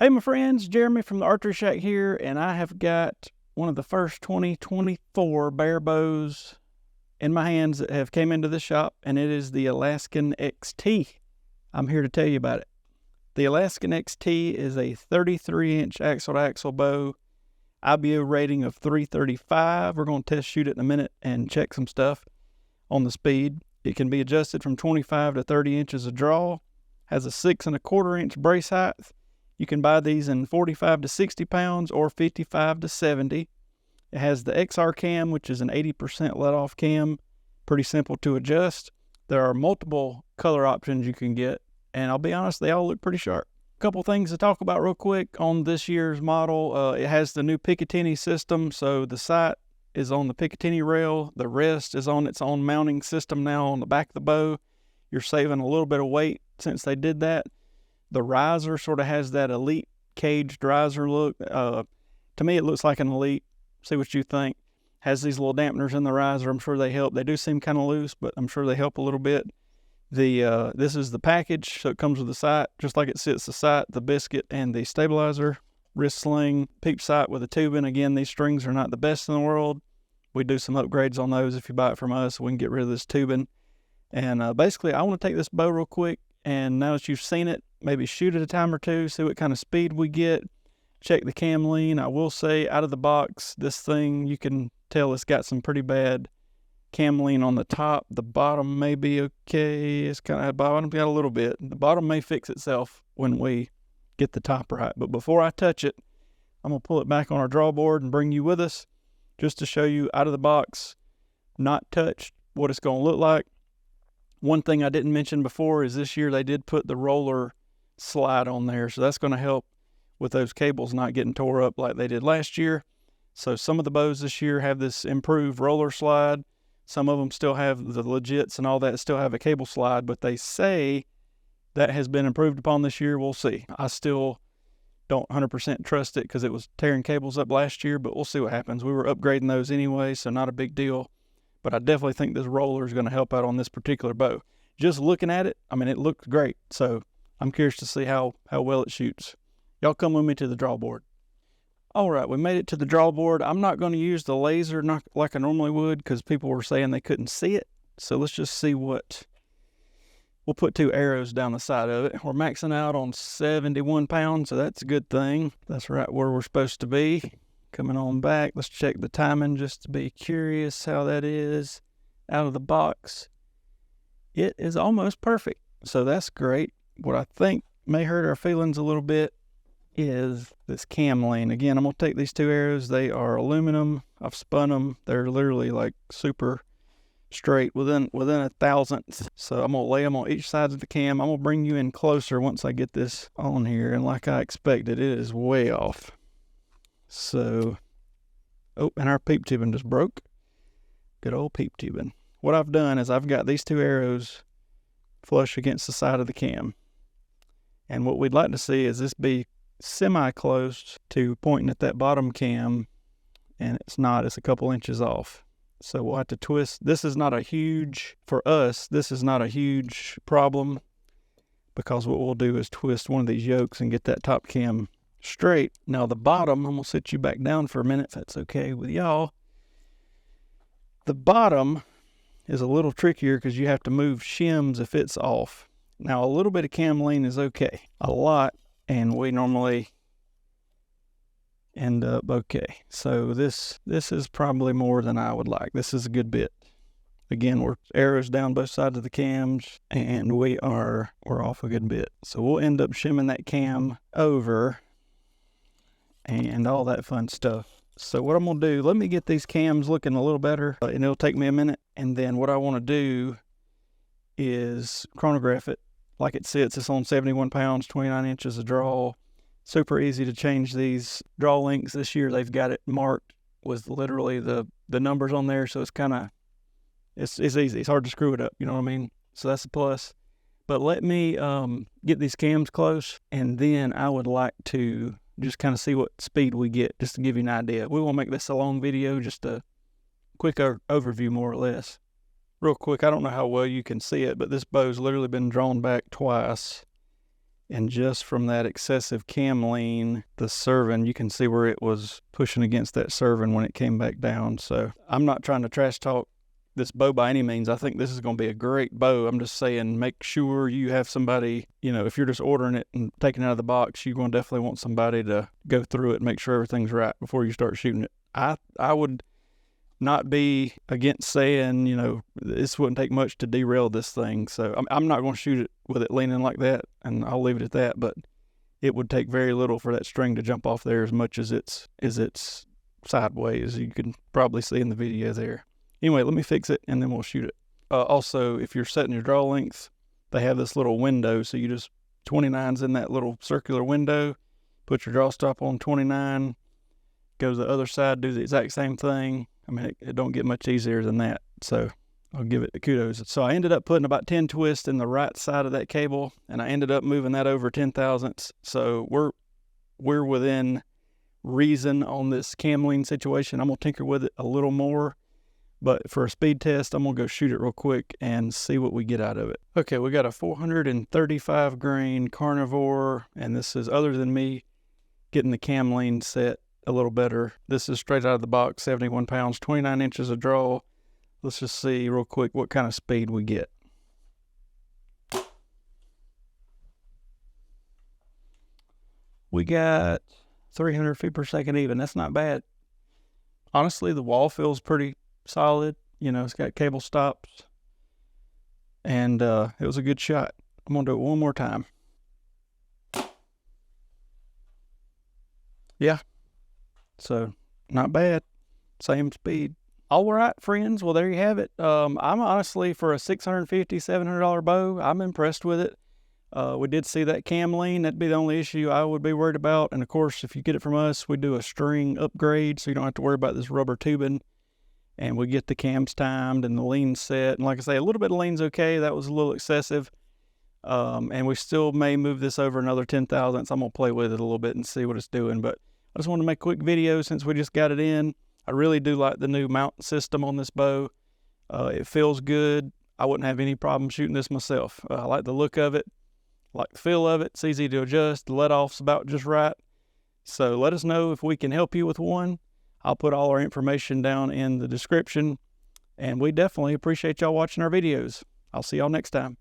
Hey, my friends, Jeremy from the Archery Shack here, and I have got one of the first 2024 bare bows in my hands that have came into the shop, and it is the Alaskan XT. I'm here to tell you about it. The Alaskan XT is a 33-inch axle-to-axle bow, IBO rating of 335. We're going to test shoot it in a minute and check some stuff on the speed. It can be adjusted from 25 to 30 inches of draw, has a 6 1/4 inch brace height. You can buy these in 45 to 60 pounds or 55 to 70. It has the XR cam, which is an 80% let-off cam. Pretty simple to adjust. There are multiple color options you can get, and I'll be honest, they all look pretty sharp. A couple things to talk about real quick on this year's model. It has the new Picatinny system, so the sight is on the Picatinny rail. The rest is on its own mounting system now on the back of the bow. You're saving a little bit of weight since they did that. The riser sort of has that Elite caged riser look. To me, it looks like an Elite. See what you think. Has these little dampeners in the riser. I'm sure they help. They do seem kind of loose, but I'm sure they help a little bit. This is the package, so it comes with the sight, just like it sits, the sight, the biscuit, and the stabilizer. Wrist sling, peep sight with a tubing. Again, these strings are not the best in the world. We do some upgrades on those if you buy it from us. We can get rid of this tubing. And basically, I want to take this bow real quick, and now that you've seen it, maybe shoot it a time or two, see what kind of speed we get, check the cam lean. I will say, out of the box, this thing, you can tell it's got some pretty bad cam lean on the top. The bottom may be okay. It's kind of, bottom got a little bit. The bottom may fix itself when we get the top right. But before I touch it, I'm going to pull it back on our draw board and bring you with us just to show you out of the box, not touched, what it's going to look like. One thing I didn't mention before is this year they did put the roller slide on there, so that's going to help with those cables not getting tore up like they did last year. So some of the bows this year have this improved roller slide. Some of them still have the legits and all that, still have a cable slide, but they say that has been improved upon this year. We'll see. I still don't 100% trust it because it was tearing cables up last year, but we'll see what happens. We were upgrading those anyway, so not a big deal. But I definitely think this roller is going to help out on this particular bow. Just looking at it, I mean, it looked great. So I'm curious to see how well it shoots. Y'all come with me to the draw board. All right, we made it to the draw board. I'm not going to use the laser like I normally would because people were saying they couldn't see it. So let's just see what... We'll put 2 arrows down the side of it. We're maxing out on 71 pounds, so that's a good thing. That's right where we're supposed to be. Coming on back, let's check the timing just to be curious how that is out of the box. It is almost perfect, so that's great. What I think may hurt our feelings a little bit is this cam lean. Again, I'm going to take these 2 arrows. They are aluminum. I've spun them. They're literally like super straight within a thousandth. So I'm going to lay them on each side of the cam. I'm going to bring you in closer once I get this on here. And like I expected, it is way off. So, oh, and our peep tubing just broke. Good old peep tubing. What I've done is I've got these 2 arrows flush against the side of the cam. And what we'd like to see is this be semi-close to pointing at that bottom cam, and it's not. It's a couple inches off. So we'll have to twist. This is not a huge, for us, this is not a huge problem because what we'll do is twist one of these yokes and get that top cam straight. Now the bottom, I'm going to sit you back down for a minute if that's okay with y'all. The bottom is a little trickier because you have to move shims if it's off. Now a little bit of cam lean is okay. A lot, and we normally end up okay. So this is probably more than I would like. This is a good bit. Again, we're arrows down both sides of the cams, and we're off a good bit. So we'll end up shimming that cam over and all that fun stuff. So what I'm going to do, let me get these cams looking a little better, and it'll take me a minute. And then what I want to do is chronograph it like it sits. It's on 71 pounds, 29 inches of draw. Super easy to change these draw links this year. They've got it marked with literally the numbers on there. So it's kind of, it's easy. It's hard to screw it up. You know what I mean? So that's a plus. But let me get these cams close, and then I would like to just kind of see what speed we get, just to give you an idea. We won't make this a long video, just a quick overview more or less. Real quick, I don't know how well you can see it, but this bow's literally been drawn back twice. And just from that excessive cam lean, the serving, you can see where it was pushing against that serving when it came back down. So I'm not trying to trash talk this bow by any means. I think this is going to be a great bow. I'm just saying, make sure you have somebody, you know, if you're just ordering it and taking it out of the box, you're going to definitely want somebody to go through it and make sure everything's right before you start shooting it. I would not be against saying, you know, this wouldn't take much to derail this thing. So I'm not going to shoot it with it leaning like that, and I'll leave it at that. But it would take very little for that string to jump off there, as much as it's sideways. You can probably see in the video there. Anyway, let me fix it and then we'll shoot it. Also, if you're setting your draw length, they have this little window. So you just 29's in that little circular window. Put your draw stop on 29. Go to the other side, do the exact same thing. I mean, it don't get much easier than that. So I'll give it the kudos. So I ended up putting about 10 twists in the right side of that cable, and I ended up moving that over 10 thousandths. So we're within reason on this cam lean situation. I'm going to tinker with it a little more. But for a speed test, I'm going to go shoot it real quick and see what we get out of it. Okay, we got a 435 grain carnivore, and this is, other than me getting the cam lean set a little better, this is straight out of the box, 71 pounds, 29 inches of draw. Let's just see real quick what kind of speed we get. We got 300 feet per second even. That's not bad. Honestly, the wall feels pretty solid. You know, it's got cable stops, and it was a good shot. I'm gonna do it one more time. Yeah, so not bad. Same speed. All right, friends. Well, there you have it. I'm honestly, for a $650, $700 bow, I'm impressed with it. We did see that cam lean. That'd be the only issue I would be worried about. And of course, if you get it from us, we do a string upgrade, so you don't have to worry about this rubber tubing. And we get the cams timed and the lean set. And like I say, a little bit of lean's okay. That was a little excessive. And we still may move this over another 10 thousandths. I'm going to play with it a little bit and see what it's doing. But I just want to make a quick video since we just got it in. I really do like the new mount system on this bow. It feels good. I wouldn't have any problem shooting this myself. I like the look of it. I like the feel of it. It's easy to adjust. The let-off's about just right. So let us know if we can help you with one. I'll put all our information down in the description, and we definitely appreciate y'all watching our videos. I'll see y'all next time.